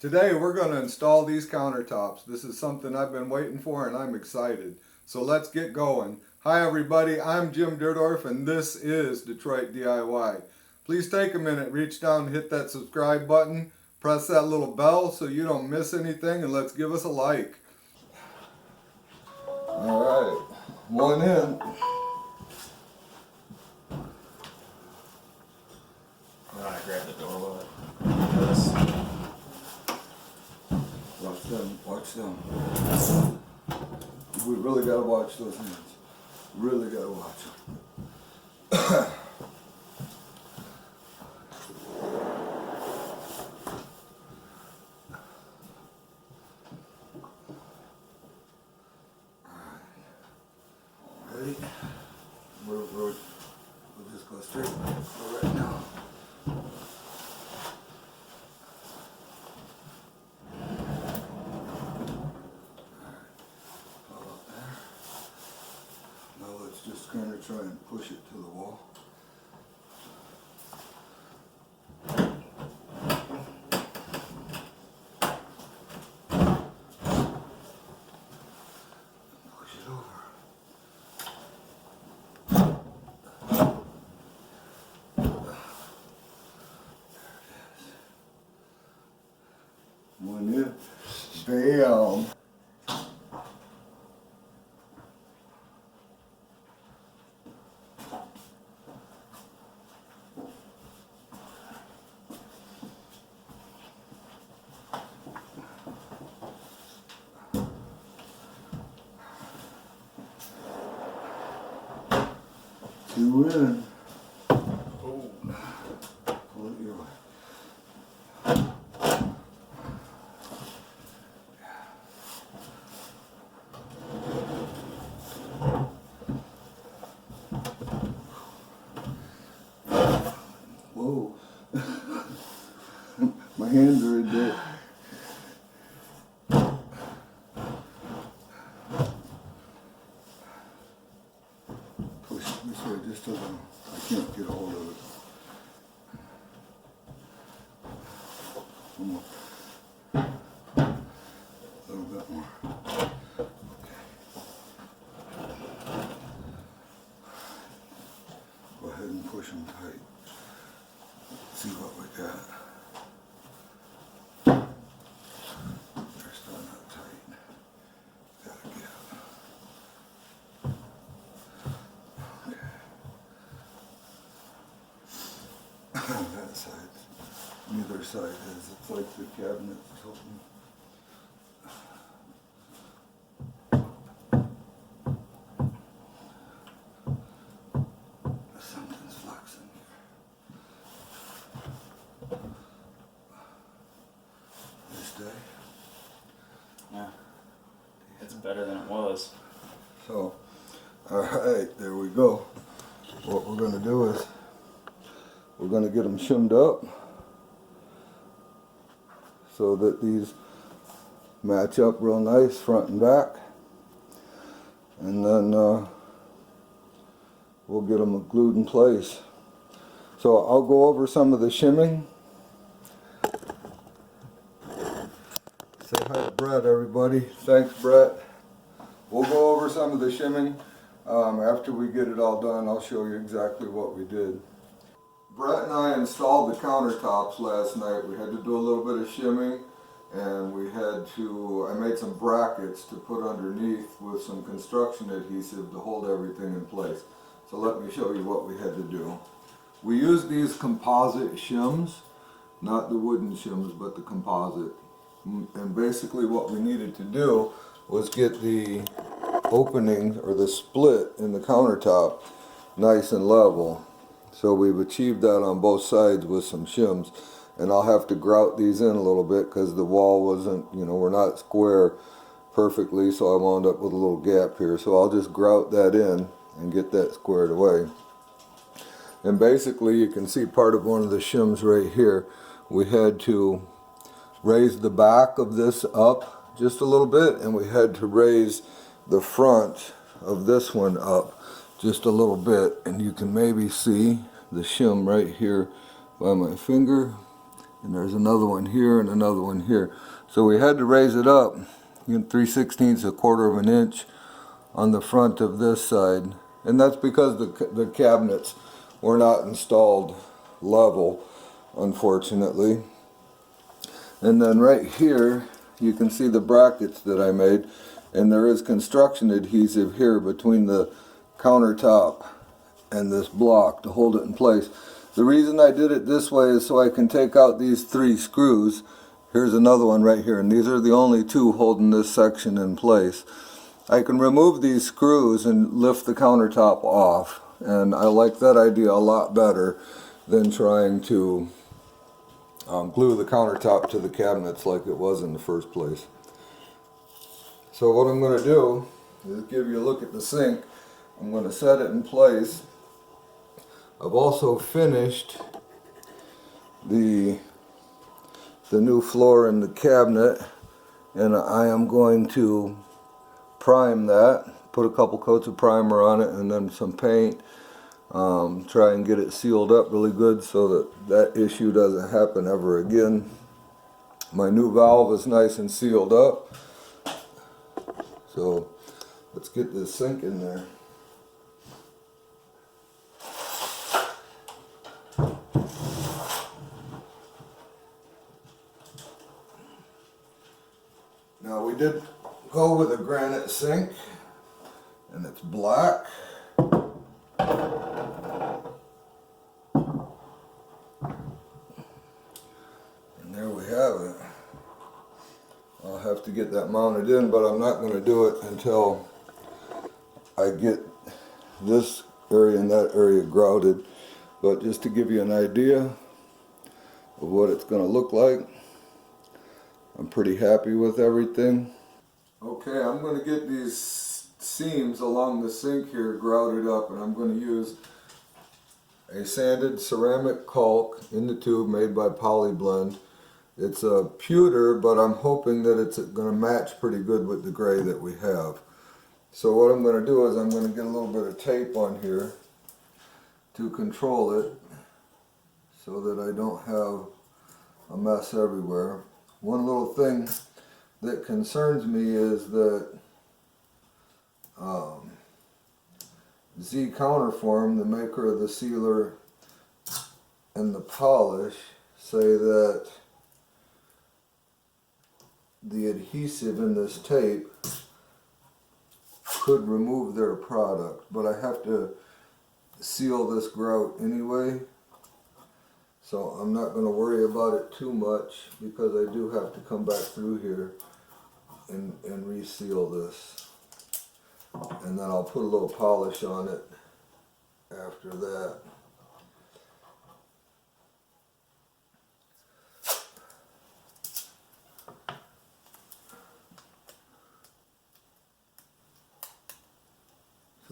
Today we're going to install these countertops. This is something I've been waiting for and I'm excited. So let's get going. Hi everybody, I'm Jim Dirdorf and this is Detroit DIY. Please take a minute, reach down and hit that subscribe button, press that little bell so you don't miss anything, and let's give us a like. Alright, one in. I'm gonna grab the door with it. Watch them. We really gotta watch those hands. Really gotta watch them. Ready? We'll just go straight right now. Just kind of try and push it to the wall. Push it over. There it is. One in. Bam. Two in. Oh. Pull it your way. Whoa. My hands are in there. Push it this way just a little. I can't get a hold of it. One more. A little bit more. Okay. Go ahead and push them tight. Let's see what we got. They're still not tight. Gotta get them. That side, neither side is. It's like the cabinet tilting. Something's flexing here. This day? Yeah, it's better than it was. So, alright, there we go. What we're going to do is we're going to get them shimmed up so that these match up real nice front and back, and then we'll get them glued in place. So I'll go over some of the shimming. Say hi to Brett, everybody. Thanks, Brett. We'll go over some of the shimming. After we get it all done, I'll show you exactly what we did. Brett and I installed the countertops last night. We had to do a little bit of shimming, and I made some brackets to put underneath with some construction adhesive to hold everything in place. So let me show you what we had to do. We used these composite shims, not the wooden shims, but the composite. And basically what we needed to do was get the opening or the split in the countertop nice and level. So we've achieved that on both sides with some shims, and I'll have to grout these in a little bit because the wall wasn't, we're not square perfectly, so I wound up with a little gap here. So I'll just grout that in and get that squared away. And basically you can see part of one of the shims right here. We had to raise the back of this up just a little bit, and we had to raise the front of this one up just a little bit, and you can maybe see the shim right here by my finger, and there's another one here and another one here. So we had to raise it up 3/16, a quarter of an inch on the front of this side, and that's because the cabinets were not installed level, unfortunately. And then right here you can see the brackets that I made, and there is construction adhesive here between the countertop and this block to hold it in place. The reason I did it this way is so I can take out these 3 screws. Here's another one right here, and these are the only 2 holding this section in place. I can remove these screws and lift the countertop off, and I like that idea a lot better than trying to glue the countertop to the cabinets like it was in the first place. So what I'm going to do is give you a look at the sink. I'm going to set it in place. I've also finished the new floor in the cabinet, and I am going to prime that, put a couple coats of primer on it and then some paint. Try and get it sealed up really good so that issue doesn't happen ever again. My new valve is nice and sealed up, so let's get this sink in there. Now we did go with a granite sink, and it's black. And there we have it. I'll have to get that mounted in, but I'm not going to do it until I get this area and that area grouted. But just to give you an idea of what it's going to look like, I'm pretty happy with everything. Okay, I'm going to get these seams along the sink here grouted up, and I'm going to use a sanded ceramic caulk in the tube made by Polyblend. It's a pewter, but I'm hoping that it's going to match pretty good with the gray that we have. So what I'm going to do is I'm going to get a little bit of tape on here to control it so that I don't have a mess everywhere. One little thing that concerns me is that Z Counterform, the maker of the sealer and the polish, say that the adhesive in this tape could remove their product, but I have to seal this grout anyway, so I'm not going to worry about it too much because I do have to come back through here and reseal this, and then I'll put a little polish on it after that.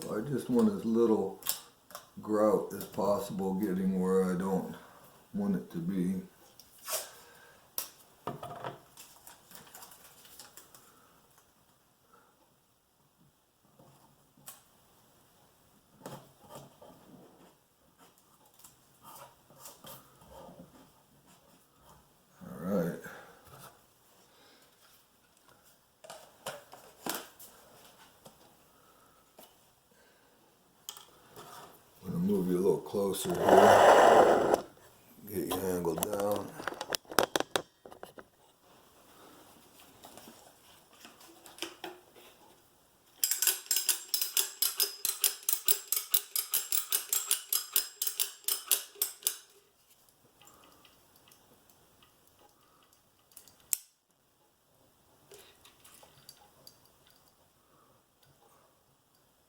So I just want as little grout as possible getting where I don't want it to be. Alright. I'm going to move you a little closer here. Get you angled down.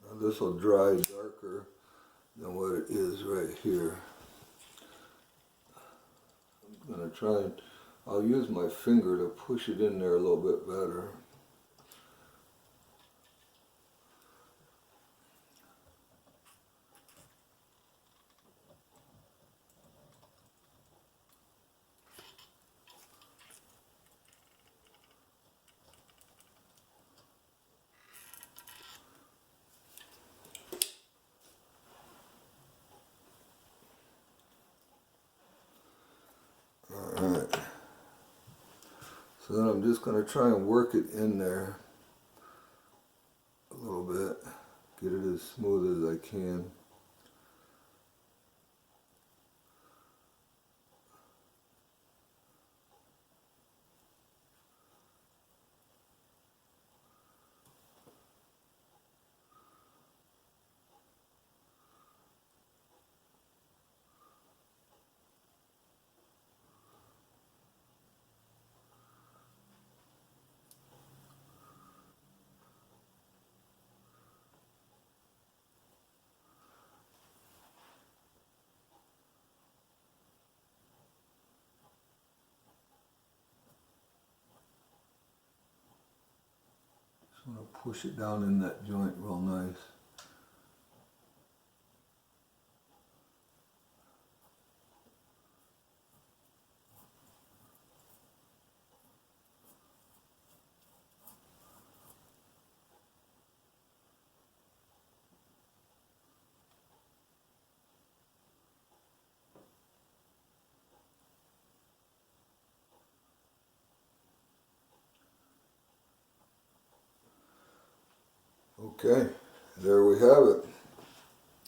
Now this will dry darker than what it is right here. I'm going to try and I'll use my finger to push it in there a little bit better. Alright. So then I'm just going to try and work it in there a little bit, get it as smooth as I can. I'm going to push it down in that joint real nice. Okay, there we have it.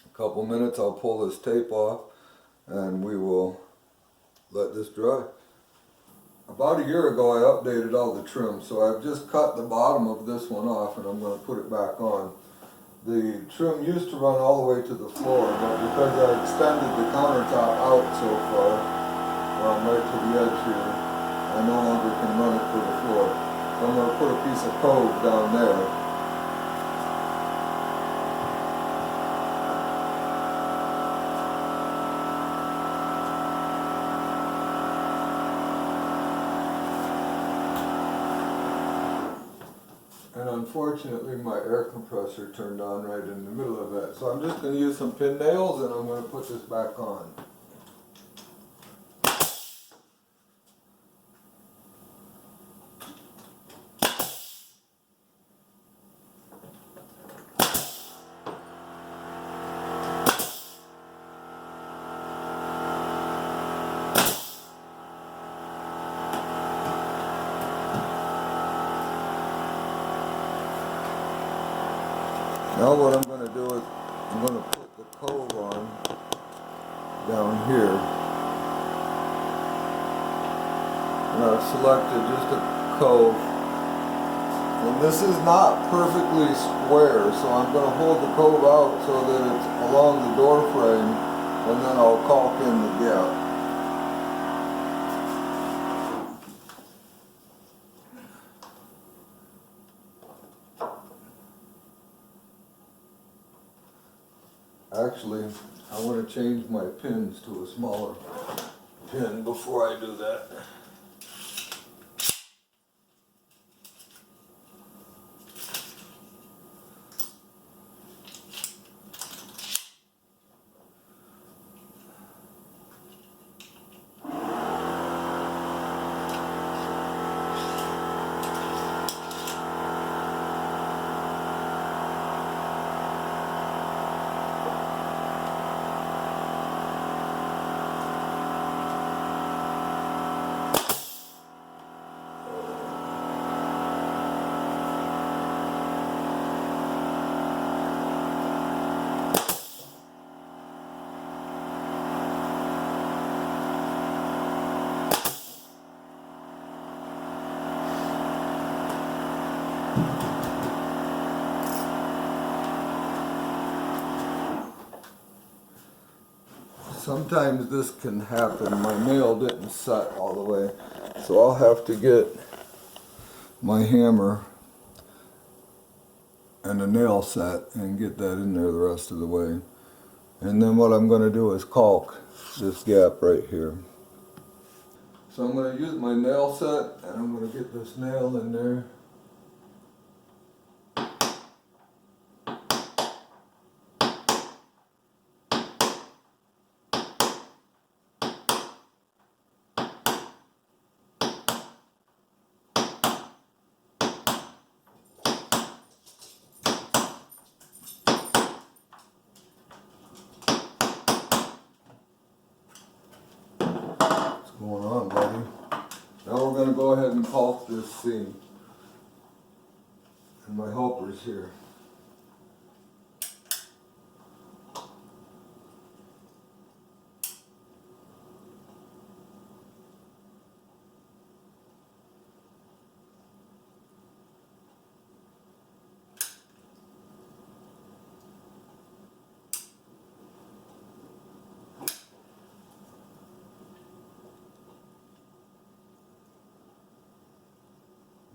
A couple minutes, I'll pull this tape off and we will let this dry. About a year ago I updated all the trim, so I've just cut the bottom of this one off and I'm going to put it back on. The trim used to run all the way to the floor, but because I extended the countertop out so far, right to the edge here, I no longer can run it to the floor. So I'm going to put a piece of cove down there. And unfortunately my air compressor turned on right in the middle of that. So I'm just going to use some pin nails and I'm going to put this back on. Now what I'm going to do is I'm going to put the cove on down here. And I've selected just a cove. And this is not perfectly square, so I'm going to hold the cove out so that it's along the door frame, and then I'll caulk in the gap. Actually, I want to change my pins to a smaller pin before I do that. Sometimes this can happen. My nail didn't set all the way, so I'll have to get my hammer and a nail set and get that in there the rest of the way. And then what I'm going to do is caulk this gap right here. So I'm going to use my nail set and I'm going to get this nail in there. What's going on, buddy? Now we're going to go ahead and caulk this this seam. And my helper's here.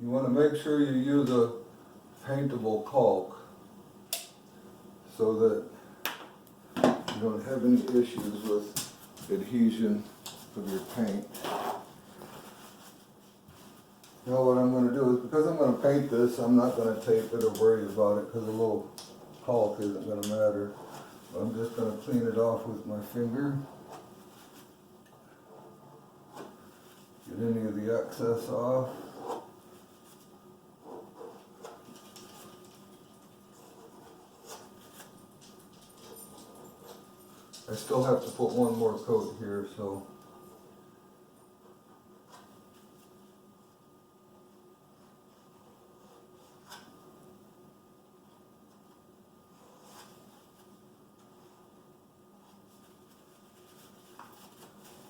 You want to make sure you use a paintable caulk so that you don't have any issues with adhesion of your paint. Now what I'm going to do is, because I'm going to paint this, I'm not going to tape it or worry about it because a little caulk isn't going to matter. I'm just going to clean it off with my finger. Get any of the excess off. I still have to put one more coat here, so.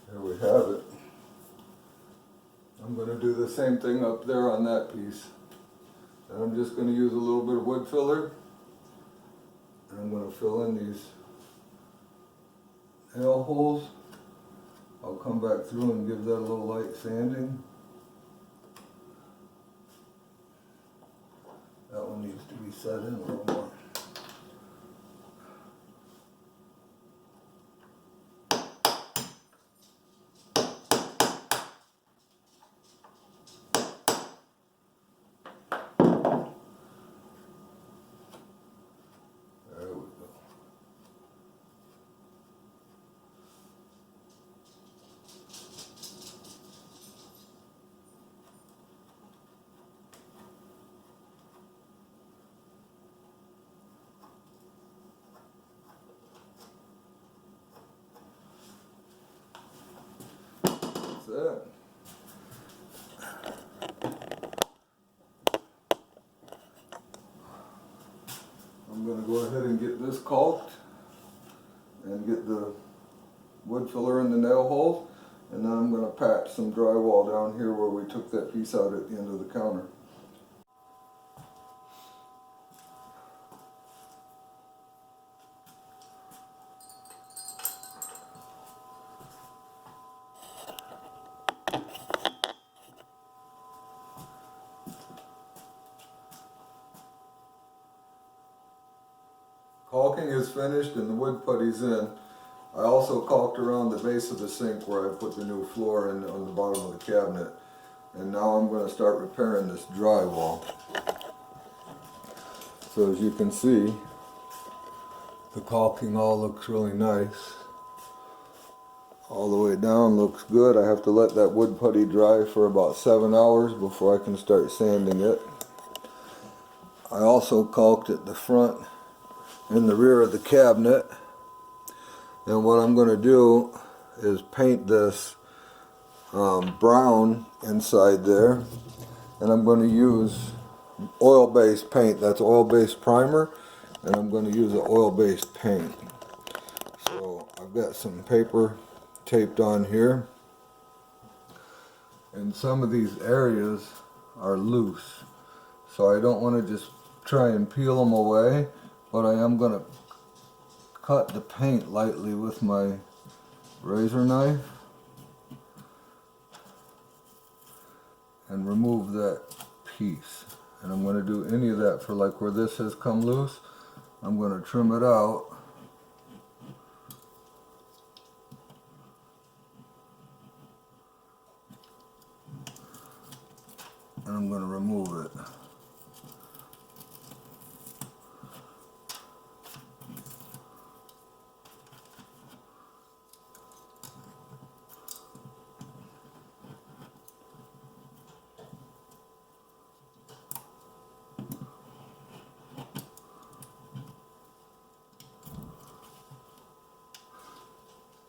There we have it. I'm going to do the same thing up there on that piece. And I'm just going to use a little bit of wood filler. And I'm going to fill in these nail holes. I'll come back through and give that a little light sanding. That one needs to be set in a little more. That. I'm going to go ahead and get this caulked and get the wood filler in the nail holes, and then I'm going to patch some drywall down here where we took that piece out at the end of the counter. Caulking is finished and the wood putty's in. I also caulked around the base of the sink where I put the new floor in on the bottom of the cabinet. And now I'm going to start repairing this drywall. So as you can see, the caulking all looks really nice. All the way down looks good. I have to let that wood putty dry for about 7 hours before I can start sanding it. I also caulked at the front in the rear of the cabinet, and what I'm going to do is paint this brown inside there, and I'm going to use oil-based paint. That's oil-based primer, and I'm going to use an oil-based paint. So I've got some paper taped on here, and some of these areas are loose, so I don't want to just try and peel them away, but I am going to cut the paint lightly with my razor knife and remove that piece. And I'm going to do any of that for like where this has come loose. I'm going to trim it out. And I'm going to remove it.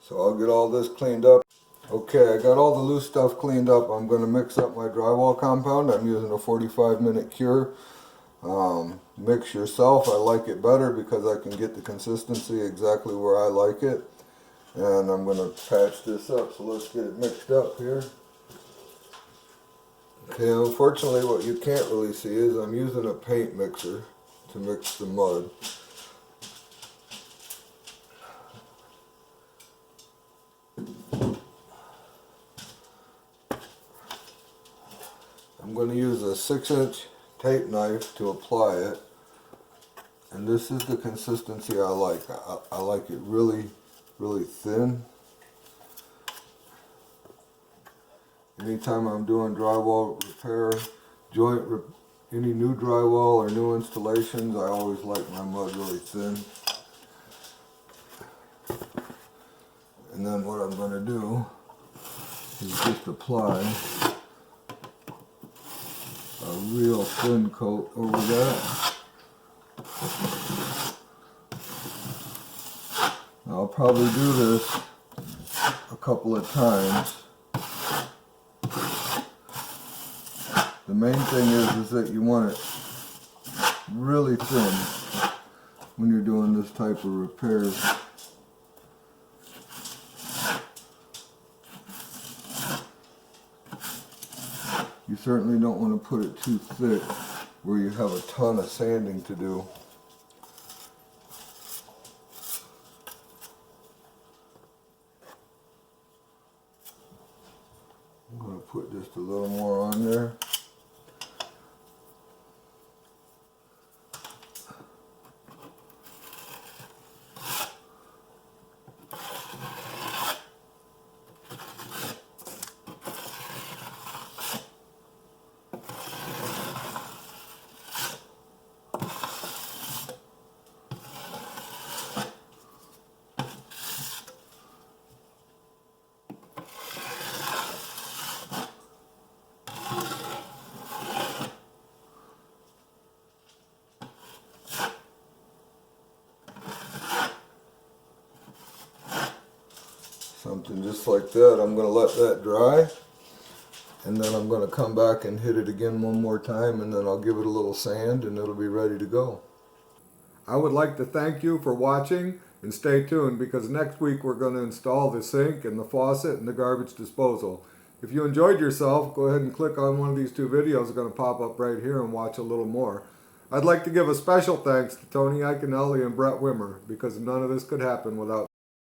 So I'll get all this cleaned up. Okay, I got all the loose stuff cleaned up. I'm going to mix up my drywall compound. I'm using a 45-minute cure. Mix yourself. I like it better because I can get the consistency exactly where I like it. And I'm going to patch this up, so let's get it mixed up here. Okay, unfortunately what you can't really see is I'm using a paint mixer to mix the mud. I'm going to use a 6-inch tape knife to apply it, and this is the consistency I like. I like it really thin. Anytime I'm doing drywall repair, any new drywall or new installations, I always like my mud really thin. And then what I'm going to do is just apply a real thin coat over that. I'll probably do this a couple of times. The main thing is that you want it really thin when you're doing this type of repairs. You certainly don't want to put it too thick where you have a ton of sanding to do. I'm going to put just a little more on there. Something just like that. I'm going to let that dry, and then I'm going to come back and hit it again one more time, and then I'll give it a little sand and it'll be ready to go. I would like to thank you for watching, and stay tuned because next week we're going to install the sink and the faucet and the garbage disposal. If you enjoyed yourself, go ahead and click on one of these two videos. It's going to pop up right here and watch a little more. I'd like to give a special thanks to Tony Iaconelli and Brett Wimmer because none of this could happen without